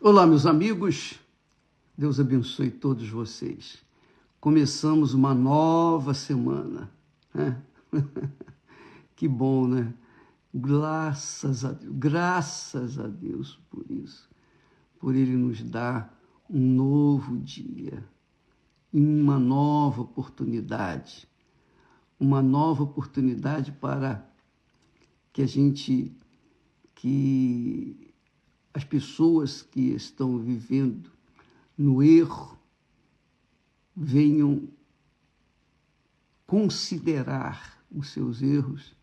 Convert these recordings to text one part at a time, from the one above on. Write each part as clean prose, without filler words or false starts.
Olá, meus amigos, Deus abençoe todos vocês. Começamos uma nova semana, né? Que bom, né? Graças a Deus por isso, por Ele nos dar um novo dia, uma nova oportunidade para que as pessoas que estão vivendo no erro venham considerar os seus erros,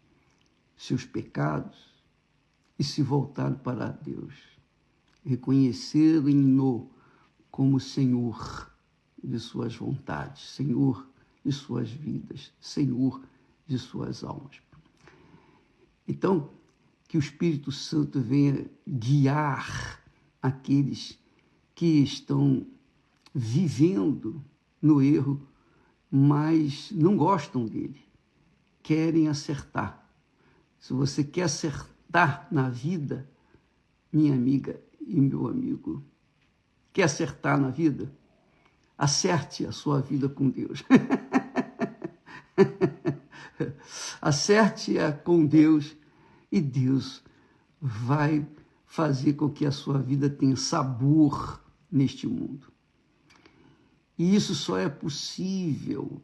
seus pecados e se voltar para Deus, reconhecerem-no como Senhor de suas vontades, Senhor de suas vidas, Senhor de suas almas. Então, que o Espírito Santo venha guiar aqueles que estão vivendo no erro, mas não gostam dele, querem acertar. Se você quer acertar na vida, minha amiga e meu amigo, quer acertar na vida? Acerte a sua vida com Deus. Acerte-a com Deus e Deus vai fazer com que a sua vida tenha sabor neste mundo. E isso só é possível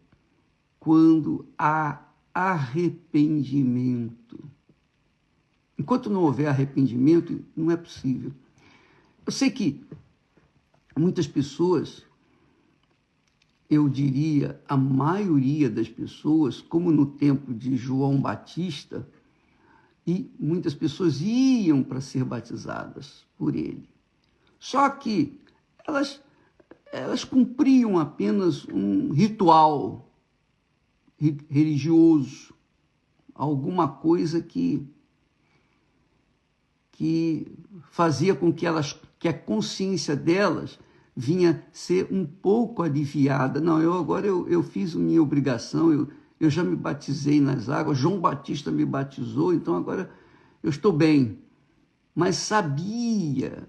quando há arrependimento. Enquanto não houver arrependimento, não é possível. Eu sei que muitas pessoas, eu diria a maioria das pessoas, como no tempo de João Batista, e muitas pessoas iam para ser batizadas por ele. Só que elas cumpriam apenas um ritual religioso, alguma coisa que fazia com que a consciência delas vinha ser um pouco aliviada. Não, eu fiz a minha obrigação, eu já me batizei nas águas, João Batista me batizou, então agora eu estou bem. Mas sabia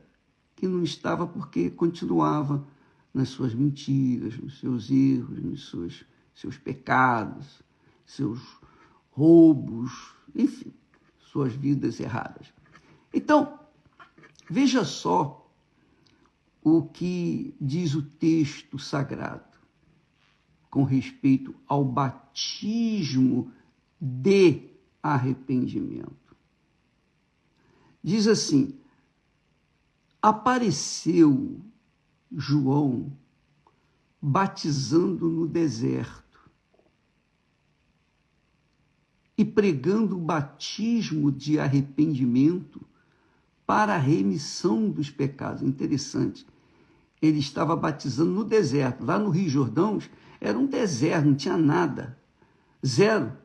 que não estava porque continuava nas suas mentiras, nos seus erros, nos seus pecados, seus roubos, enfim, suas vidas erradas. Então, veja só o que diz o texto sagrado com respeito ao batismo de arrependimento. Diz assim: apareceu João batizando no deserto e pregando o batismo de arrependimento para a remissão dos pecados. Interessante. Ele estava batizando no deserto. Lá no Rio Jordão era um deserto, não tinha nada. Zero.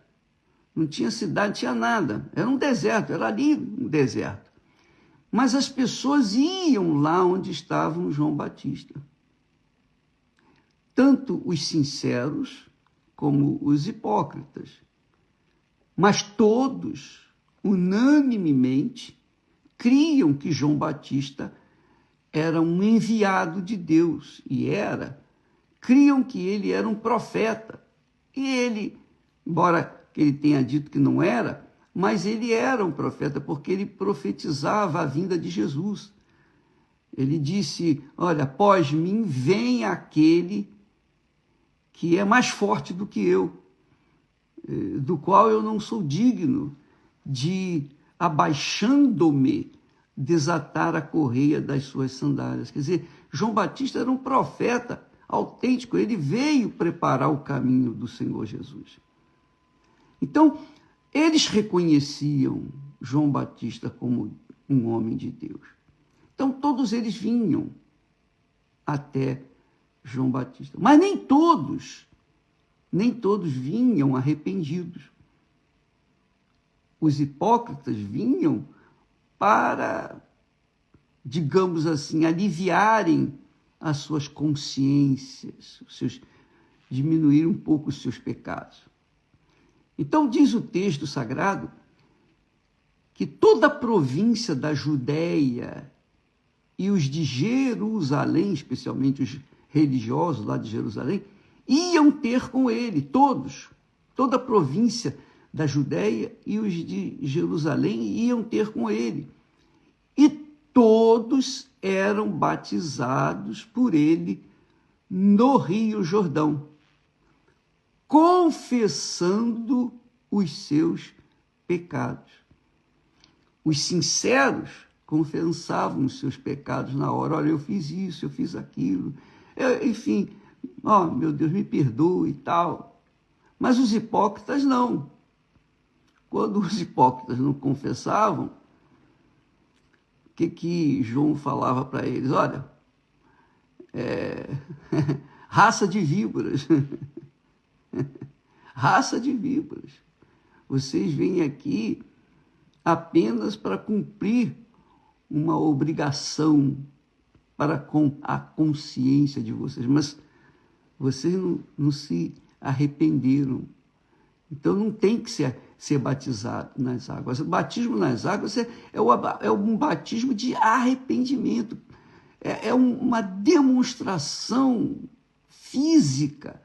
Não tinha cidade, não tinha nada. Era um deserto, era ali um deserto. Mas as pessoas iam lá onde estava João Batista. Tanto os sinceros como os hipócritas. Mas todos, unanimemente, criam que João Batista era um enviado de Deus, criam que ele era um profeta. E ele, embora ele tenha dito que não era, mas ele era um profeta, porque ele profetizava a vinda de Jesus. Ele disse: olha, após mim vem aquele que é mais forte do que eu, do qual eu não sou digno de, abaixando-me, desatar a correia das suas sandálias. Quer dizer, João Batista era um profeta autêntico, ele veio preparar o caminho do Senhor Jesus. Então, eles reconheciam João Batista como um homem de Deus. Então, todos eles vinham até João Batista. Mas nem todos vinham arrependidos. Os hipócritas vinham para, digamos assim, aliviarem as suas consciências, diminuir um pouco os seus pecados. Então, diz o texto sagrado que toda a província da Judéia e os de Jerusalém, especialmente os religiosos lá de Jerusalém, iam ter com ele, toda a província da Judéia e os de Jerusalém iam ter com ele. E todos eram batizados por ele no Rio Jordão, confessando os seus pecados. Os sinceros confessavam os seus pecados na hora. Olha, eu fiz isso, eu fiz aquilo. Enfim, meu Deus, me perdoe e tal. Mas os hipócritas não. Quando os hipócritas não confessavam, o que João falava para eles? Olha, raça de víboras. Raça de víboras. Vocês vêm aqui apenas para cumprir uma obrigação para com a consciência de vocês, mas vocês não se arrependeram. Então não tem que ser batizado nas águas. O batismo nas águas é um batismo de arrependimento. É uma demonstração física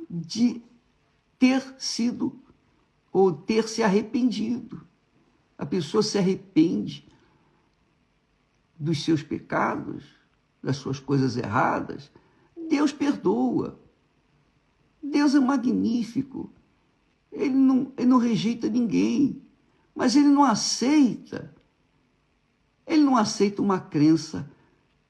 de ter sido ou ter se arrependido. A pessoa se arrepende dos seus pecados, das suas coisas erradas. Deus perdoa. Deus é magnífico. Ele não rejeita ninguém, mas ele não aceita uma crença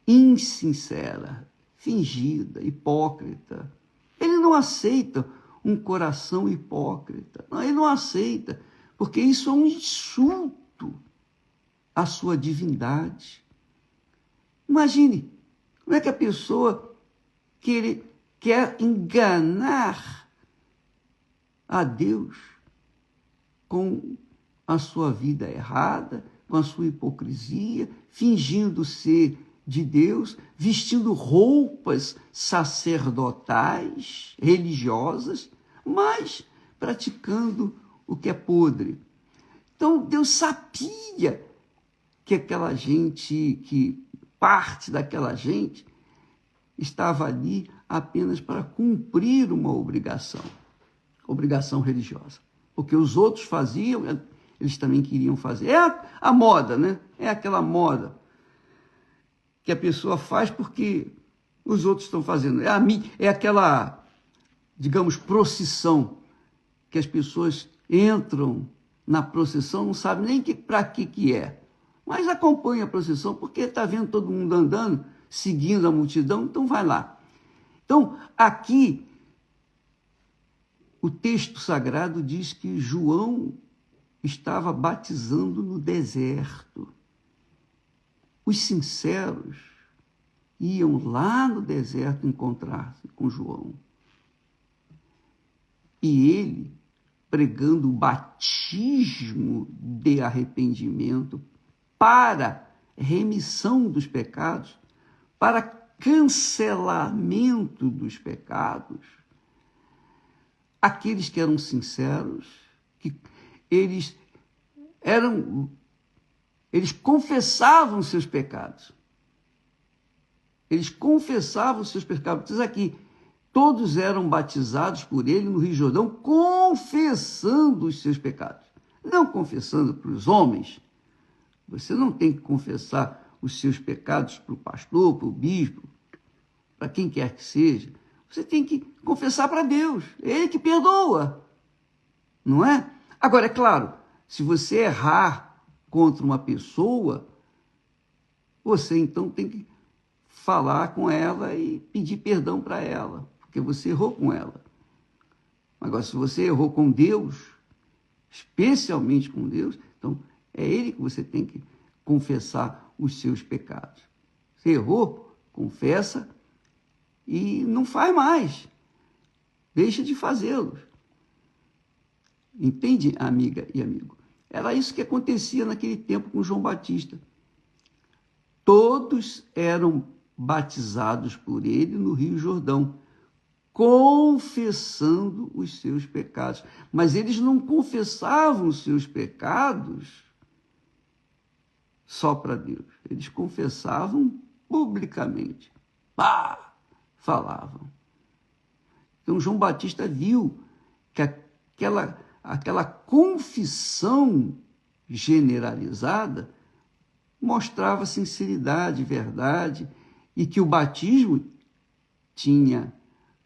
insincera, fingida, hipócrita. Ele não aceita um coração hipócrita. Não, ele não aceita, porque isso é um insulto à sua divindade. Imagine, como é que a pessoa quer enganar a Deus com a sua vida errada, com a sua hipocrisia, fingindo ser de Deus, vestindo roupas sacerdotais, religiosas, mas praticando o que é podre. Então, Deus sabia que aquela gente, que parte daquela gente, estava ali apenas para cumprir uma obrigação religiosa. Porque os outros faziam, eles também queriam fazer. É a moda, né? É aquela moda que a pessoa faz porque os outros estão fazendo. É aquela, digamos, procissão, que as pessoas entram na procissão, não sabem nem para que é, mas acompanha a procissão porque está vendo todo mundo andando, seguindo a multidão, então vai lá. Então, aqui, o texto sagrado diz que João estava batizando no deserto. Os sinceros iam lá no deserto encontrar-se com João. E ele, pregando o batismo de arrependimento para remissão dos pecados, para cancelamento dos pecados, aqueles que eram sinceros, que eles confessavam seus pecados. Eles confessavam seus pecados. Diz aqui, todos eram batizados por ele no Rio Jordão, confessando os seus pecados. Não confessando para os homens. Você não tem que confessar os seus pecados para o pastor, para o bispo, para quem quer que seja. Você tem que confessar para Deus. É Ele que perdoa. Não é? Agora, é claro, se você errar contra uma pessoa, você então tem que falar com ela e pedir perdão para ela, porque você errou com ela. Agora, se você errou com Deus, especialmente com Deus, então é Ele que você tem que confessar os seus pecados. Você errou, confessa e não faz mais. Deixa de fazê-los. Entende, amiga e amigo? Era isso que acontecia naquele tempo com João Batista. Todos eram batizados por ele no Rio Jordão, confessando os seus pecados. Mas eles não confessavam os seus pecados só para Deus. Eles confessavam publicamente. Pá! Falavam. Então, João Batista viu que aquela confissão generalizada mostrava sinceridade, verdade, e que o batismo tinha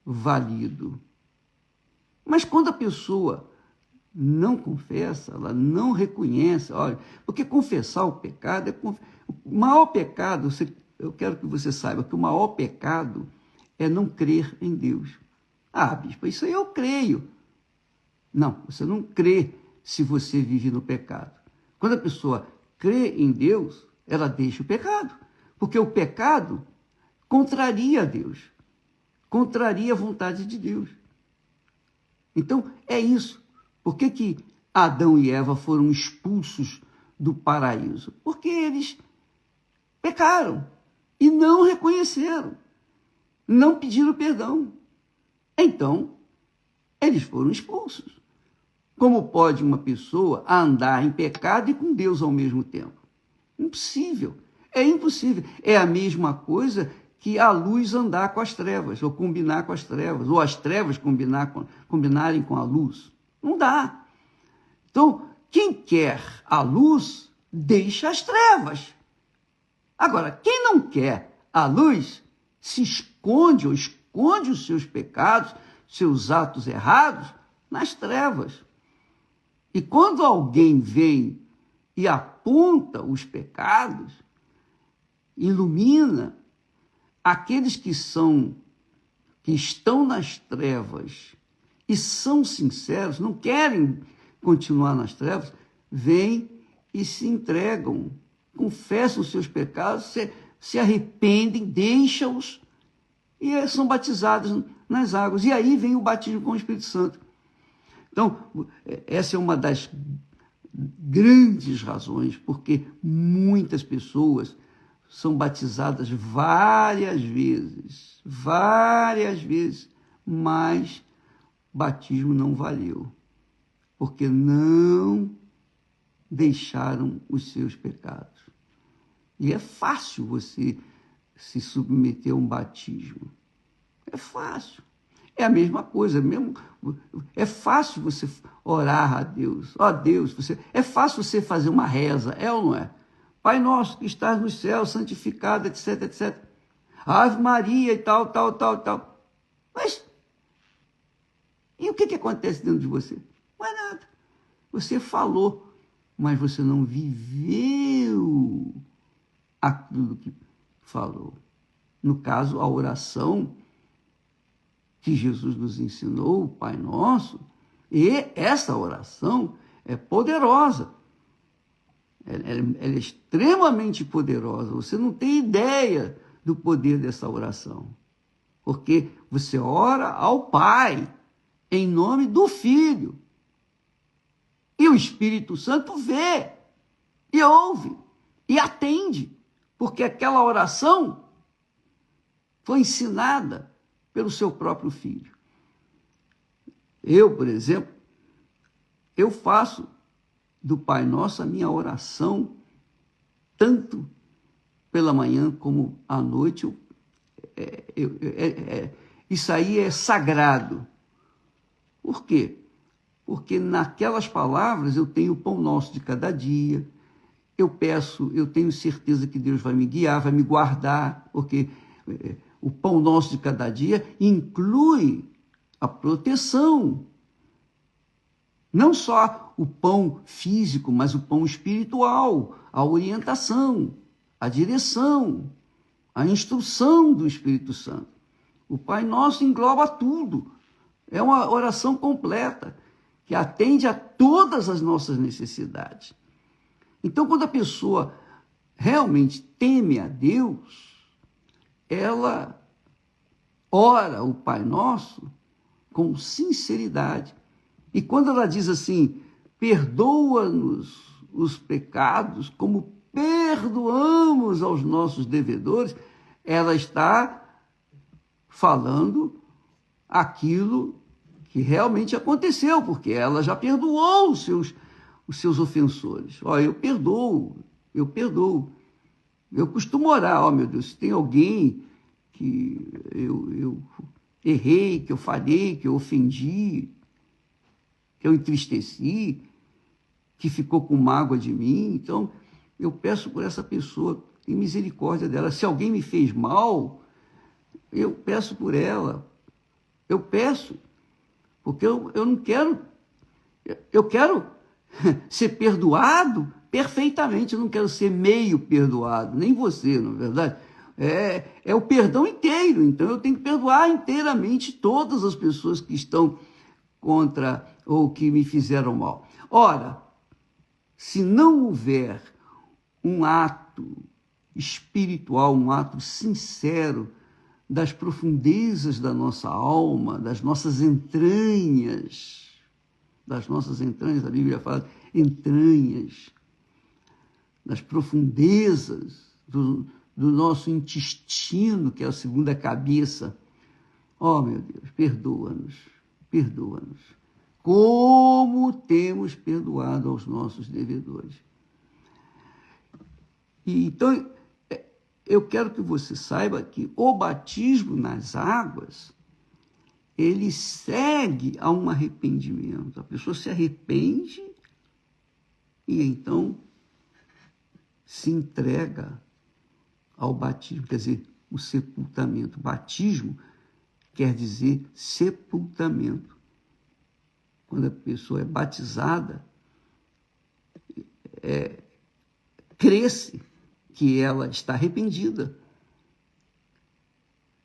valido. Mas quando a pessoa não confessa, ela não reconhece, olha, porque confessar o pecado o maior pecado, eu quero que você saiba que o maior pecado é não crer em Deus. Ah, bispo, isso aí eu creio. Não, você não crê se você vive no pecado. Quando a pessoa crê em Deus, ela deixa o pecado, porque o pecado contraria a Deus, contraria a vontade de Deus. Então, é isso. Por que Adão e Eva foram expulsos do paraíso? Porque eles pecaram e não reconheceram, não pediram perdão. Então, eles foram expulsos. Como pode uma pessoa andar em pecado e com Deus ao mesmo tempo? Impossível. É impossível. É a mesma coisa que a luz andar com as trevas, ou combinar com as trevas, ou as trevas combinarem com a luz. Não dá. Então, quem quer a luz, deixa as trevas. Agora, quem não quer a luz, se esconde ou esconde os seus pecados, seus atos errados, nas trevas. E quando alguém vem e aponta os pecados, ilumina aqueles que estão nas trevas e são sinceros, não querem continuar nas trevas, vêm e se entregam, confessam os seus pecados, se arrependem, deixam-os e são batizados nas águas. E aí vem o batismo com o Espírito Santo. Então, essa é uma das grandes razões porque muitas pessoas são batizadas várias vezes, mas batismo não valeu, porque não deixaram os seus pecados. E é fácil você se submeter a um batismo. É fácil. É a mesma coisa, mesmo. É fácil você orar a Deus. Ó Deus, é fácil você fazer uma reza, é ou não é? Pai nosso que estás nos céus, santificado, etc, etc. Ave Maria e tal. Mas, e o que acontece dentro de você? Não é nada. Você falou, mas você não viveu aquilo que falou. No caso, a oração que Jesus nos ensinou, o Pai Nosso, e essa oração é poderosa. Ela é extremamente poderosa. Você não tem ideia do poder dessa oração. Porque você ora ao Pai, em nome do Filho. E o Espírito Santo vê, e ouve, e atende. Porque aquela oração foi ensinada pelo seu próprio Filho. Eu, por exemplo, eu faço do Pai Nosso a minha oração, tanto pela manhã como à noite. Isso aí é sagrado. Por quê? Porque naquelas palavras eu tenho o pão nosso de cada dia. Eu tenho certeza que Deus vai me guiar, vai me guardar, porque o pão nosso de cada dia inclui a proteção. Não só o pão físico, mas o pão espiritual, a orientação, a direção, a instrução do Espírito Santo. O Pai Nosso engloba tudo. É uma oração completa, que atende a todas as nossas necessidades. Então, quando a pessoa realmente teme a Deus, ela ora o Pai Nosso com sinceridade. E quando ela diz assim, perdoa-nos os pecados, como perdoamos aos nossos devedores, ela está falando aquilo que realmente aconteceu, porque ela já perdoou os seus ofensores. Olha, eu perdoo, eu perdoo. Eu costumo orar, meu Deus, se tem alguém que eu errei, que eu falhei, que eu ofendi, que eu entristeci, que ficou com mágoa de mim, então eu peço por essa pessoa, tem misericórdia dela. Se alguém me fez mal, eu peço por ela. Eu peço, porque eu não quero, eu quero ser perdoado perfeitamente, eu não quero ser meio perdoado, nem você, na verdade. É o perdão inteiro, então eu tenho que perdoar inteiramente todas as pessoas que estão contra ou que me fizeram mal. Ora, se não houver um ato espiritual, um ato sincero das profundezas da nossa alma, das nossas entranhas, a Bíblia fala entranhas, das profundezas do nosso intestino, que é a segunda cabeça. Oh, meu Deus, perdoa-nos, perdoa-nos. Como temos perdoado aos nossos devedores. E, então, eu quero que você saiba que o batismo nas águas, ele segue a um arrependimento. A pessoa se arrepende e então se entrega ao batismo, quer dizer, o sepultamento. Batismo quer dizer sepultamento. Quando a pessoa é batizada, crê-se que ela está arrependida.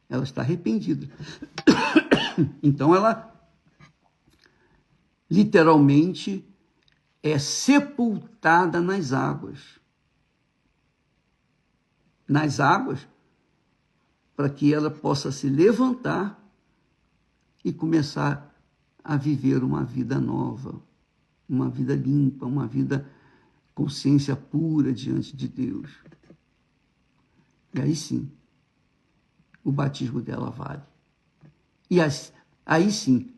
Ela está arrependida. Então, ela literalmente é sepultada nas águas. Nas águas, para que ela possa se levantar e começar a viver uma vida nova, uma vida limpa, uma vida consciência pura diante de Deus. E aí sim, o batismo dela vale. E aí sim,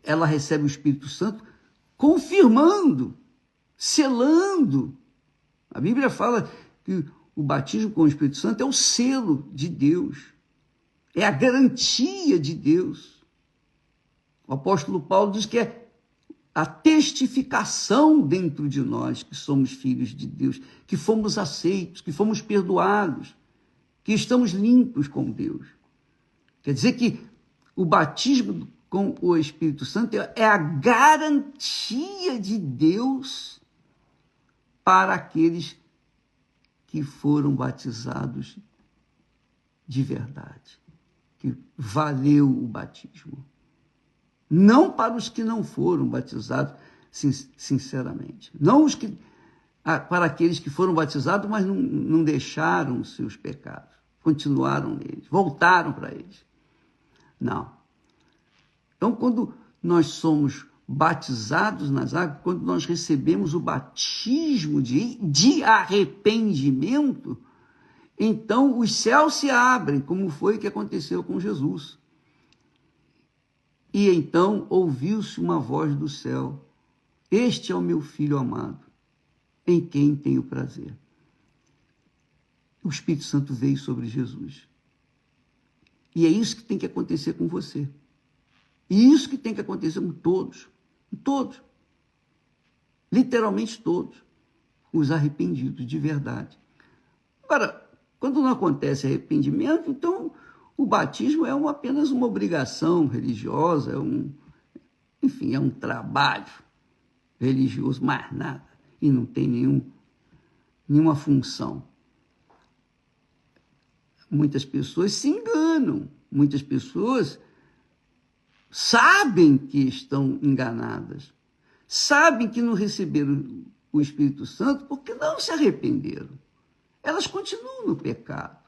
ela recebe o Espírito Santo confirmando, selando. A Bíblia fala que o batismo com o Espírito Santo é o selo de Deus, é a garantia de Deus. O apóstolo Paulo diz que é a testificação dentro de nós que somos filhos de Deus, que fomos aceitos, que fomos perdoados, que estamos limpos com Deus. Quer dizer que o batismo com o Espírito Santo é a garantia de Deus para aqueles que foram batizados de verdade, que valeu o batismo. Não para os que não foram batizados sinceramente. Não para aqueles que foram batizados, mas não deixaram os seus pecados. Continuaram neles, voltaram para eles. Não. Então, quando nós somos batizados nas águas, quando nós recebemos o batismo de arrependimento, então os céus se abrem, como foi que aconteceu com Jesus. E então ouviu-se uma voz do céu: este é o meu filho amado, em quem tenho prazer. O Espírito Santo veio sobre Jesus. E é isso que tem que acontecer com você. E isso que tem que acontecer com todos. Todos. Literalmente todos. Os arrependidos de verdade. Agora, quando não acontece arrependimento, então o batismo é apenas uma obrigação religiosa, é um trabalho religioso, mais nada. E não tem nenhuma função. Muitas pessoas se enganam, muitas pessoas sabem que estão enganadas, sabem que não receberam o Espírito Santo porque não se arrependeram. Elas continuam no pecado,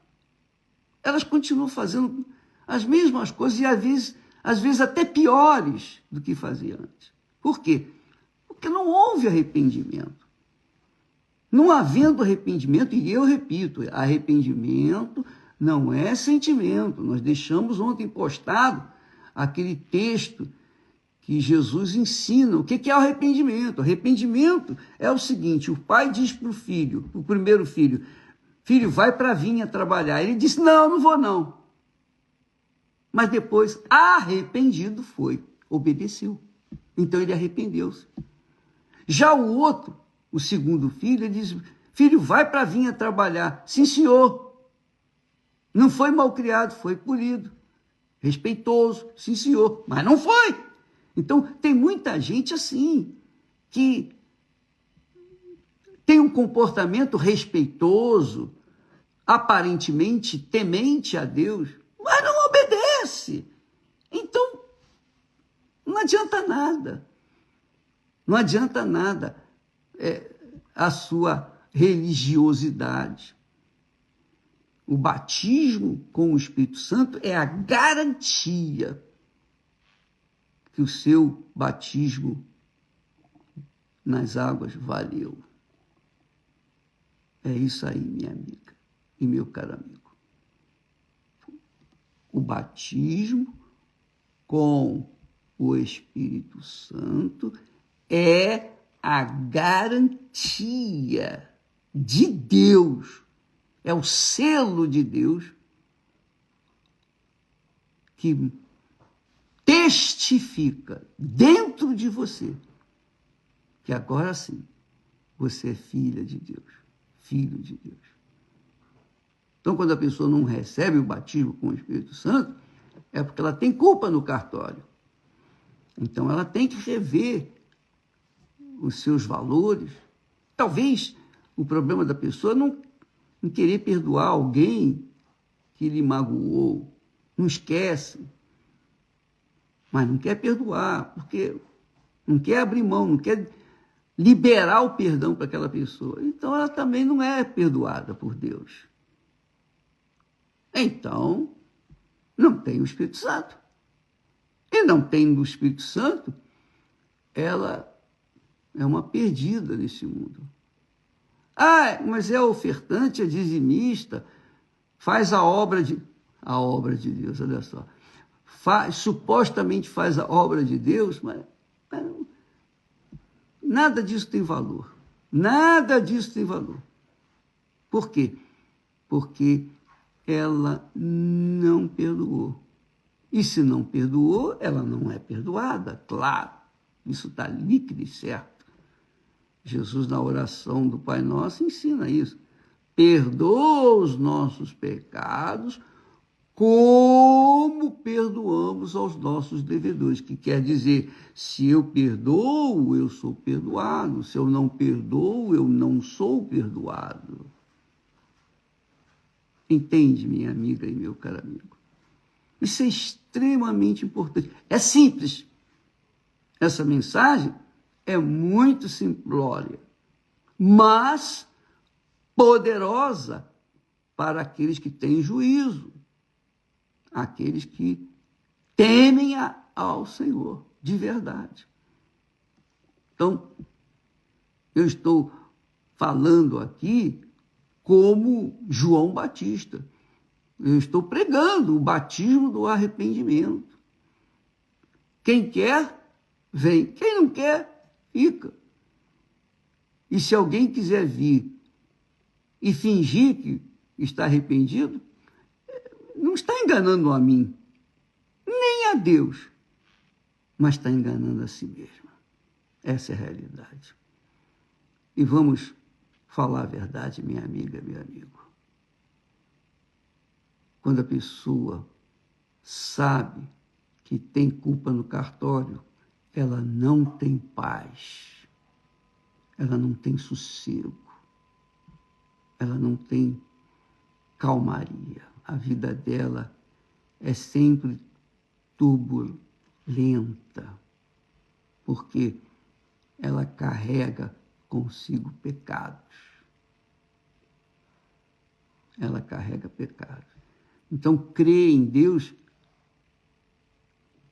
elas continuam fazendo as mesmas coisas e às vezes até piores do que faziam antes. Por quê? Porque não houve arrependimento. Não havendo arrependimento, e eu repito, arrependimento não é sentimento. Nós deixamos ontem postado aquele texto que Jesus ensina. O que é o arrependimento? Arrependimento é o seguinte: o pai diz para o filho, o primeiro filho, filho, vai para a vinha trabalhar. Ele disse, não, não vou não. Mas depois, arrependido foi, obedeceu. Então ele arrependeu-se. Já o outro, o segundo filho, ele diz, filho, vai para a vinha trabalhar. Sim, senhor. Não foi malcriado, foi polido. Respeitoso, sim, senhor. Mas não foi. Então, tem muita gente assim, que tem um comportamento respeitoso, aparentemente temente a Deus, mas não obedece. Então, não adianta nada. Não adianta nada a sua religiosidade. O batismo com o Espírito Santo é a garantia que o seu batismo nas águas valeu. É isso aí, minha amiga e meu caro amigo. O batismo com o Espírito Santo é a garantia de Deus, é o selo de Deus que testifica dentro de você que agora sim você é filha de Deus, filho de Deus. Então, quando a pessoa não recebe o batismo com o Espírito Santo, é porque ela tem culpa no cartório. Então, ela tem que rever os seus valores. Talvez o problema da pessoa não querer perdoar alguém que lhe magoou. Não esquece, mas não quer perdoar, porque não quer abrir mão, não quer liberar o perdão para aquela pessoa. Então, ela também não é perdoada por Deus. Então, não tem o Espírito Santo. E não tendo o Espírito Santo, ela é uma perdida nesse mundo. Ah, mas é ofertante, é dizimista, faz a obra de Deus, olha só. Supostamente faz a obra de Deus, mas nada disso tem valor. Nada disso tem valor. Por quê? Porque ela não perdoou. E se não perdoou, ela não é perdoada, claro. Isso está líquido e certo. Jesus, na oração do Pai Nosso, ensina isso. Perdoa os nossos pecados como perdoamos aos nossos devedores. Que quer dizer, se eu perdoo, eu sou perdoado. Se eu não perdoo, eu não sou perdoado. Entende, minha amiga e meu caro amigo? Isso é extremamente importante. É simples. Essa mensagem é muito simplória, mas poderosa para aqueles que têm juízo, aqueles que temem ao Senhor, de verdade. Então, eu estou falando aqui como João Batista. Eu estou pregando o batismo do arrependimento. Quem quer, vem. Quem não quer, fica. E se alguém quiser vir e fingir que está arrependido, não está enganando a mim, nem a Deus, mas está enganando a si mesmo. Essa é a realidade. E vamos falar a verdade, minha amiga, meu amigo. Quando a pessoa sabe que tem culpa no cartório, ela não tem paz, ela não tem sossego, ela não tem calmaria. A vida dela é sempre turbulenta, porque ela carrega consigo pecados. Ela carrega pecados. Então, crer em Deus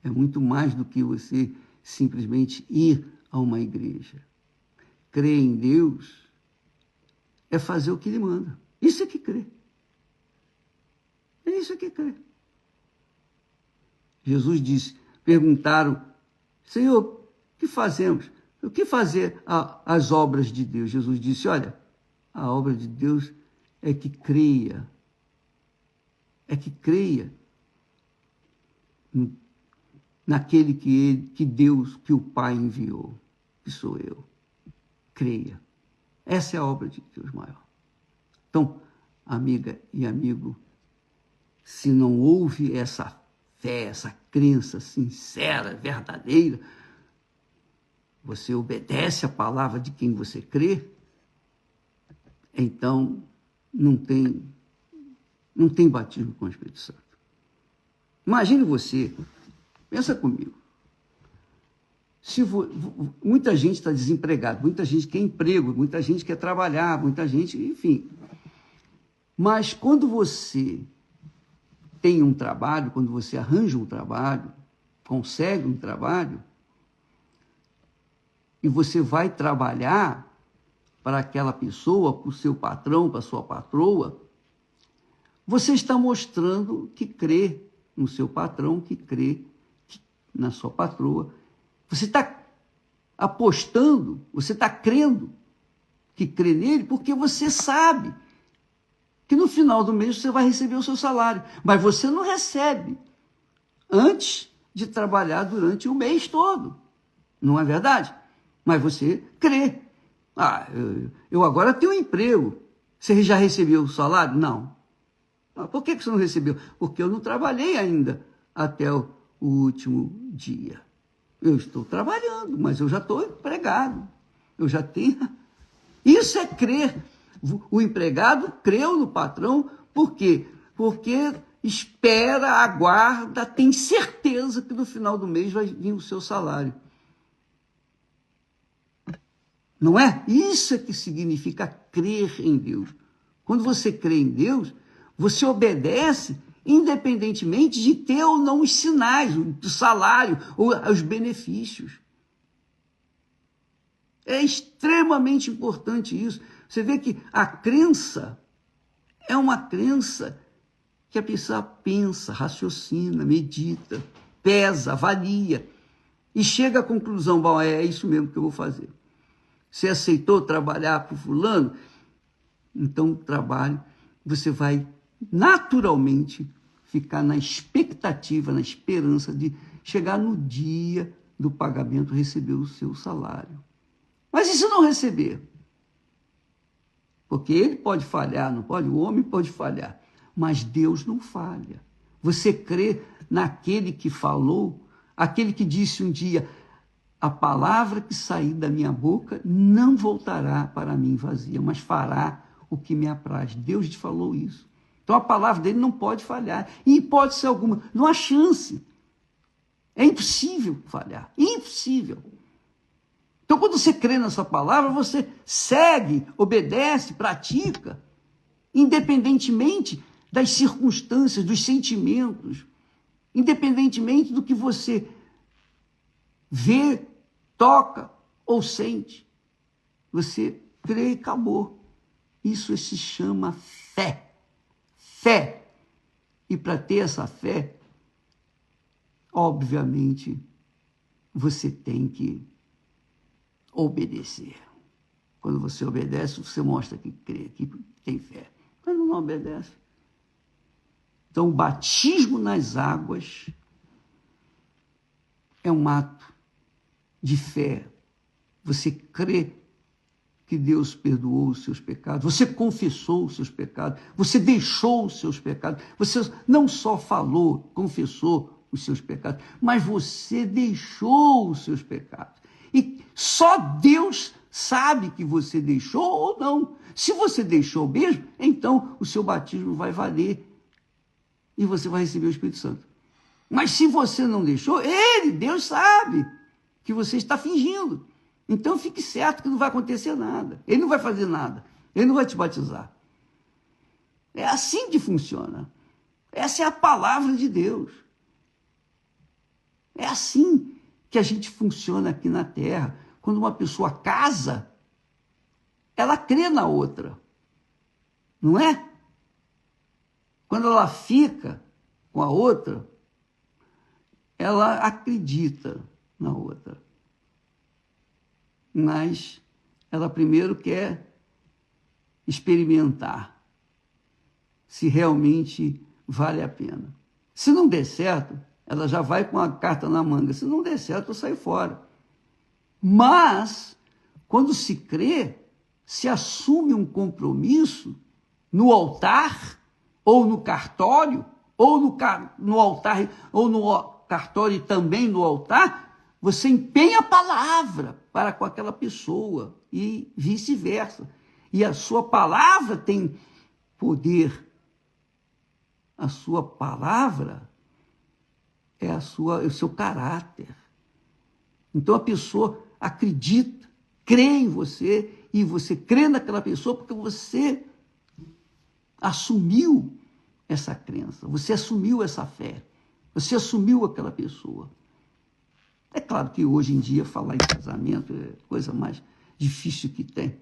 é muito mais do que você simplesmente ir a uma igreja. Crer em Deus é fazer o que Ele manda. Isso é que crer. É isso que crer. Jesus disse, perguntaram Senhor, o que fazemos? O que fazer as obras de Deus? Jesus disse, olha, a obra de Deus é que creia naquele que Deus, que o Pai enviou, que sou eu. Creia. Essa é a obra de Deus maior. Então, amiga e amigo, se não houve essa fé, essa crença sincera, verdadeira, você obedece a palavra de quem você crê, então não tem batismo com o Espírito Santo. Imagine você, pensa comigo, se muita gente está desempregada, muita gente quer emprego, muita gente quer trabalhar, muita gente, enfim. Mas quando você tem um trabalho, quando você arranja um trabalho, consegue um trabalho, e você vai trabalhar para aquela pessoa, para o seu patrão, para a sua patroa, você está mostrando que crê no seu patrão, que crê na sua patroa. Você está apostando, você está crendo que crê nele, porque você sabe que no final do mês você vai receber o seu salário. Mas você não recebe antes de trabalhar durante o mês todo. Não é verdade? Mas você crê. Eu agora tenho um emprego. Você já recebeu o salário? Não. Por que você não recebeu? Porque eu não trabalhei ainda até o último dia. Eu estou trabalhando, mas eu já estou empregado. Eu já tenho. Isso é crer. O empregado creu no patrão, por quê? Porque espera, aguarda, tem certeza que no final do mês vai vir o seu salário. Não é? Isso é que significa crer em Deus. Quando você crê em Deus, você obedece independentemente de ter ou não os sinais, o salário ou os benefícios. É extremamente importante isso. Você vê que a crença é uma crença que a pessoa pensa, raciocina, medita, pesa, avalia e chega à conclusão, bom, é isso mesmo que eu vou fazer. Você aceitou trabalhar para o fulano? Então, trabalhe. Você vai naturalmente ficar na expectativa, na esperança de chegar no dia do pagamento, receber o seu salário. Mas e se não receber? Porque ele pode falhar, não pode? O homem pode falhar, mas Deus não falha. Você crê naquele que falou, aquele que disse um dia, a palavra que sair da minha boca não voltará para mim vazia, mas fará o que me apraz. Deus te falou isso. Então a palavra dele não pode falhar. Em hipótese alguma, não há chance. É impossível falhar. Impossível. Então quando você crê na sua palavra, você segue, obedece, pratica, independentemente das circunstâncias, dos sentimentos, independentemente do que você vê, toca ou sente. Você crê e acabou. Isso se chama fé. Fé. E para ter essa fé, obviamente, você tem que obedecer. Quando você obedece, você mostra que crê, que tem fé. Quando não obedece. Então, o batismo nas águas é um ato de fé. Você crê que Deus perdoou os seus pecados, você confessou os seus pecados, você deixou os seus pecados, você não só falou, confessou os seus pecados, mas você deixou os seus pecados. E só Deus sabe que você deixou ou não. Se você deixou mesmo, então o seu batismo vai valer e você vai receber o Espírito Santo. Mas se você não deixou, Deus sabe que você está fingindo. Então fique certo que não vai acontecer nada. Ele não vai fazer nada. Ele não vai te batizar. É assim que funciona. Essa é a palavra de Deus. É assim que a gente funciona aqui na Terra. Quando uma pessoa casa, ela crê na outra. Não é? Quando ela fica com a outra, ela acredita na outra. Mas ela primeiro quer experimentar se realmente vale a pena. Se não der certo, ela já vai com a carta na manga. Se não der certo, eu saio fora. Mas, quando se crê, se assume um compromisso no altar, ou no cartório, ou no altar, ou no cartório e também no altar, você empenha a palavra para com aquela pessoa e vice-versa. E a sua palavra tem poder. A sua palavra é o seu caráter. Então a pessoa acredita, crê em você, e você crê naquela pessoa porque você assumiu essa crença, você assumiu essa fé, você assumiu aquela pessoa. É claro que hoje em dia falar em casamento é a coisa mais difícil que tem.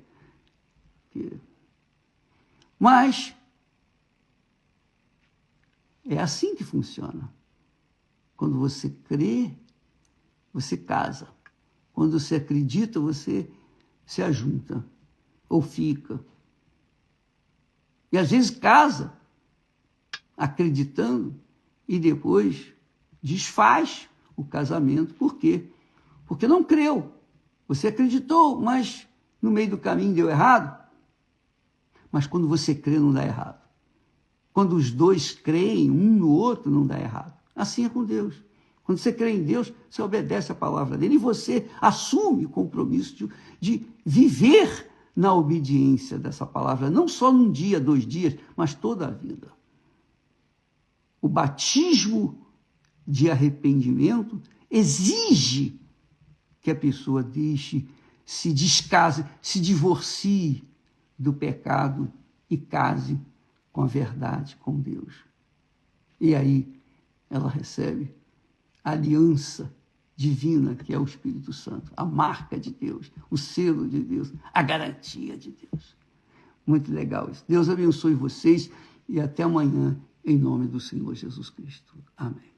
Mas é assim que funciona. Quando você crê, você casa. Quando você acredita, você se ajunta ou fica. E às vezes casa acreditando e depois desfaz o casamento. Por quê? Porque não creu. Você acreditou, mas no meio do caminho deu errado. Mas quando você crê, não dá errado. Quando os dois creem um no outro, não dá errado. Assim é com Deus. Quando você crê em Deus, você obedece a palavra dele e você assume o compromisso de viver na obediência dessa palavra, não só num dia, 2 dias, mas toda a vida. O batismo de arrependimento exige que a pessoa deixe, se descase, se divorcie do pecado e case com a verdade, com Deus. E aí ela recebe a aliança divina, que é o Espírito Santo, a marca de Deus, o selo de Deus, a garantia de Deus. Muito legal isso. Deus abençoe vocês e até amanhã, em nome do Senhor Jesus Cristo. Amém.